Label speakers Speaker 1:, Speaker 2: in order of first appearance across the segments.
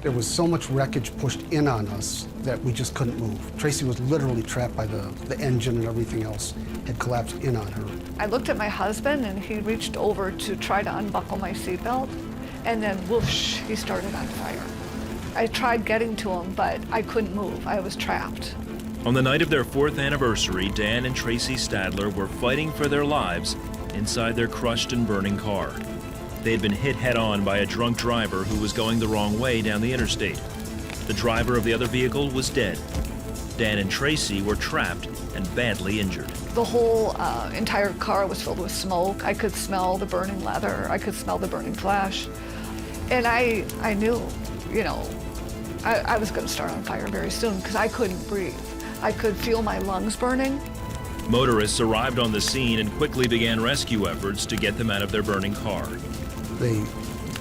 Speaker 1: There was so much wreckage pushed in on us that we just couldn't move. Tracey was literally trapped by the engine, and everything else had collapsed in on her.
Speaker 2: I looked at my husband, and he reached over to try to unbuckle my seatbelt, and then whoosh, he started on fire. I tried getting to him, but I couldn't move. I was trapped.
Speaker 3: On the night of their 4th anniversary, Dan and Tracey Stadler were fighting for their lives inside their crushed and burning car. They had been hit head-on by a drunk driver who was going the wrong way down the interstate. The driver of the other vehicle was dead. Dan and Tracey were trapped and badly injured.
Speaker 2: The whole entire car was filled with smoke. I could smell the burning leather. I could smell the burning flesh. And I knew, you know, I was going to start on fire very soon because I couldn't breathe. I could feel my lungs burning.
Speaker 3: Motorists arrived on the scene and quickly began rescue efforts to get them out of their burning car.
Speaker 1: They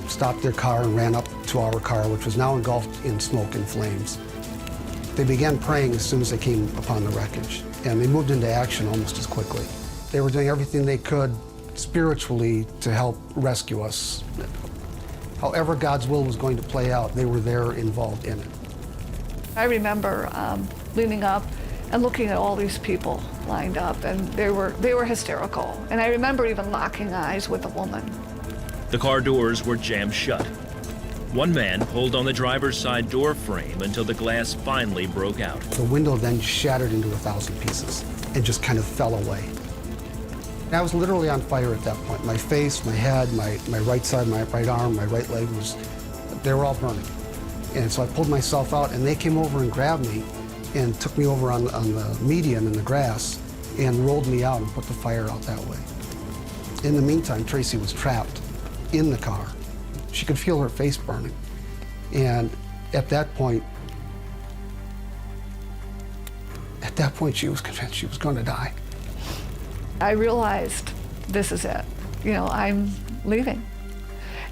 Speaker 1: stopped their car and ran up to our car, which was now engulfed in smoke and flames. They began praying as soon as they came upon the wreckage, and they moved into action almost as quickly. They were doing everything they could spiritually to help rescue us. However God's will was going to play out, they were there involved in it.
Speaker 2: I remember leaning up and looking at all these people lined up, and they were hysterical. And I remember even locking eyes with a woman.
Speaker 3: The car doors were jammed shut. One man pulled on the driver's side door frame until the glass finally broke out.
Speaker 1: The window then shattered into 1,000 pieces and just kind of fell away. And I was literally on fire at that point. My face, my head, my right side, my right arm, my right leg they were all burning. And so I pulled myself out, and they came over and grabbed me and took me over on the median in the grass and rolled me out and put the fire out that way. In the meantime, Tracey was trapped in the car. She could feel her face burning. And at that point, she was convinced she was going to die.
Speaker 2: I realized this is it. You know, I'm leaving.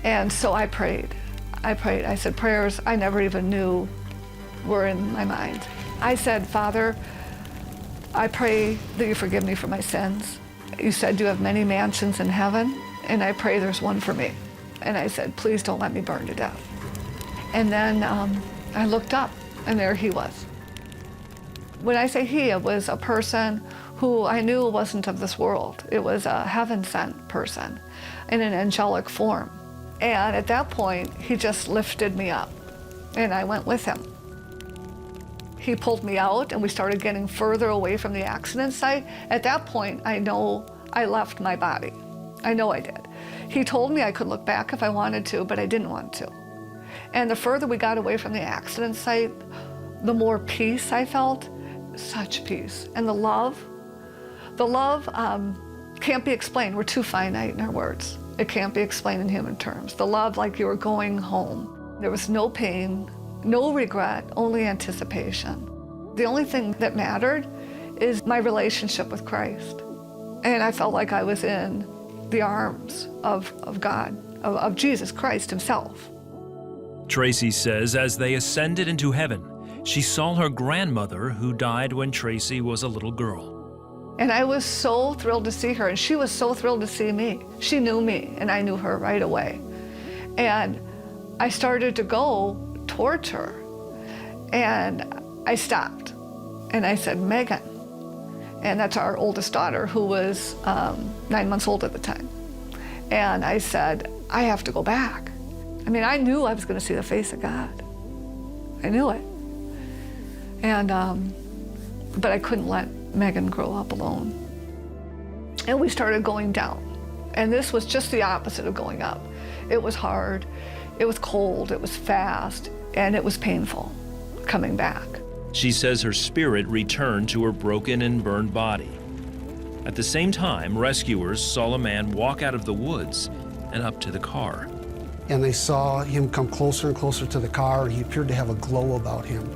Speaker 2: And so I prayed. I said prayers I never even knew were in my mind. I said, Father, I pray that you forgive me for my sins. You said you have many mansions in heaven, and I pray there's one for me. And I said, please don't let me burn to death. And then I looked up, and there he was. When I say he, it was a person who I knew wasn't of this world. It was a heaven-sent person in an angelic form. And at that point, he just lifted me up, and I went with him. He pulled me out, and we started getting further away from the accident site. At that point, I know I left my body. I know I did. He told me I could look back if I wanted to, but I didn't want to. And the further we got away from the accident site, the more peace I felt, such peace. And the love can't be explained. We're too finite in our words. It can't be explained in human terms. The love like you were going home. There was no pain, no regret, only anticipation. The only thing that mattered is my relationship with Christ. And I felt like I was in the arms of God, of Jesus Christ himself.
Speaker 3: Tracey says as they ascended into heaven, she saw her grandmother who died when Tracey was a little girl.
Speaker 2: And I was so thrilled to see her, and she was so thrilled to see me. She knew me, and I knew her right away. And I started to go towards her, and I stopped. And I said, Megan. And that's our oldest daughter, who was 9 months old at the time. And I said, I have to go back. I mean, I knew I was going to see the face of God. I knew it. And, but I couldn't let Megan grow up alone. And we started going down. And this was just the opposite of going up. It was hard, it was cold, it was fast, and it was painful coming back.
Speaker 3: She says her spirit returned to her broken and burned body. At the same time, rescuers saw a man walk out of the woods and up to the car.
Speaker 1: And they saw him come closer and closer to the car, and he appeared to have a glow about him.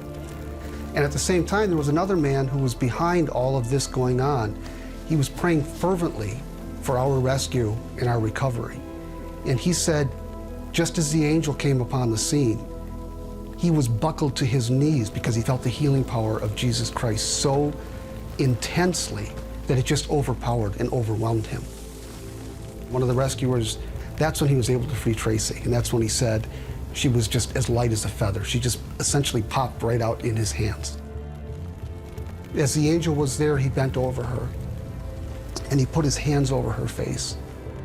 Speaker 1: And at the same time, there was another man who was behind all of this going on. He was praying fervently for our rescue and our recovery. And he said, just as the angel came upon the scene, he was buckled to his knees because he felt the healing power of Jesus Christ so intensely that it just overpowered and overwhelmed him. One of the rescuers, that's when he was able to free Tracey. And that's when he said, She was just as light as a feather. She just essentially popped right out in his hands. As the angel was there, he bent over her and he put his hands over her face.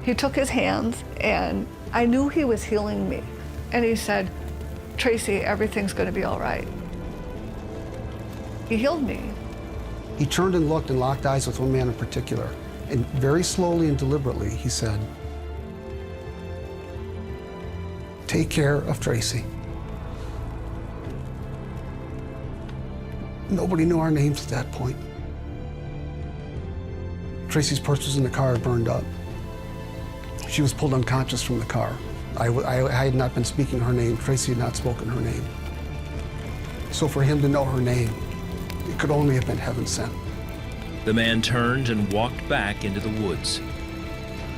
Speaker 2: He took his hands, and I knew he was healing me. And he said, "Tracey, everything's going to be all right." He healed me.
Speaker 1: He turned and looked and locked eyes with one man in particular. And very slowly and deliberately, he said, "Take care of Tracey." Nobody knew our names at that point. Tracey's purse was in the car, burned up. She was pulled unconscious from the car. I had not been speaking her name. Tracey had not spoken her name. So for him to know her name, it could only have been heaven sent.
Speaker 3: The man turned and walked back into the woods.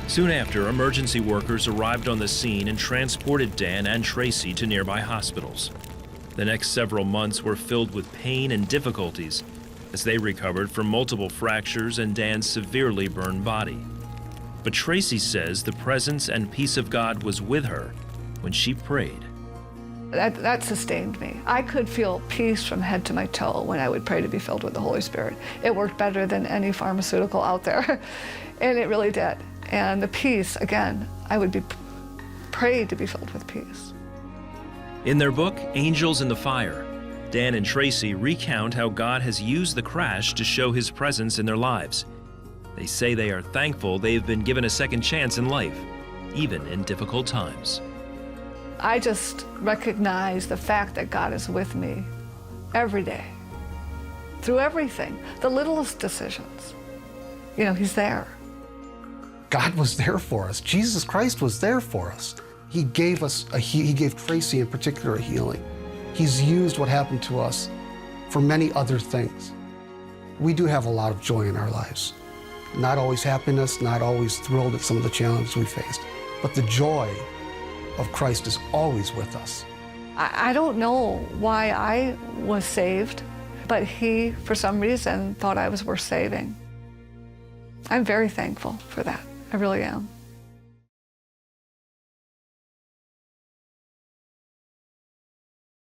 Speaker 3: Soon after, emergency workers arrived on the scene and transported Dan and Tracey to nearby hospitals. The next several months were filled with pain and difficulties as they recovered from multiple fractures and Dan's severely burned body. But Tracey says the presence and peace of God was with her when she prayed.
Speaker 2: That sustained me. I could feel peace from head to my toe when I would pray to be filled with the Holy Spirit. It worked better than any pharmaceutical out there, and it really did. And the peace, again, I would be prayed to be filled with peace.
Speaker 3: In their book, Angels in the Fire, Dan and Tracey recount how God has used the crash to show his presence in their lives. They say they are thankful they've been given a second chance in life, even in difficult times.
Speaker 2: I just recognize the fact that God is with me every day, through everything, the littlest decisions. You know, he's there.
Speaker 1: God was there for us. Jesus Christ was there for us. He gave us, he gave Tracey in particular a healing. He's used what happened to us for many other things. We do have a lot of joy in our lives. Not always happiness, not always thrilled at some of the challenges we faced, but the joy of Christ is always with us.
Speaker 2: I don't know why I was saved, but he, for some reason, thought I was worth saving. I'm very thankful for that. I really am.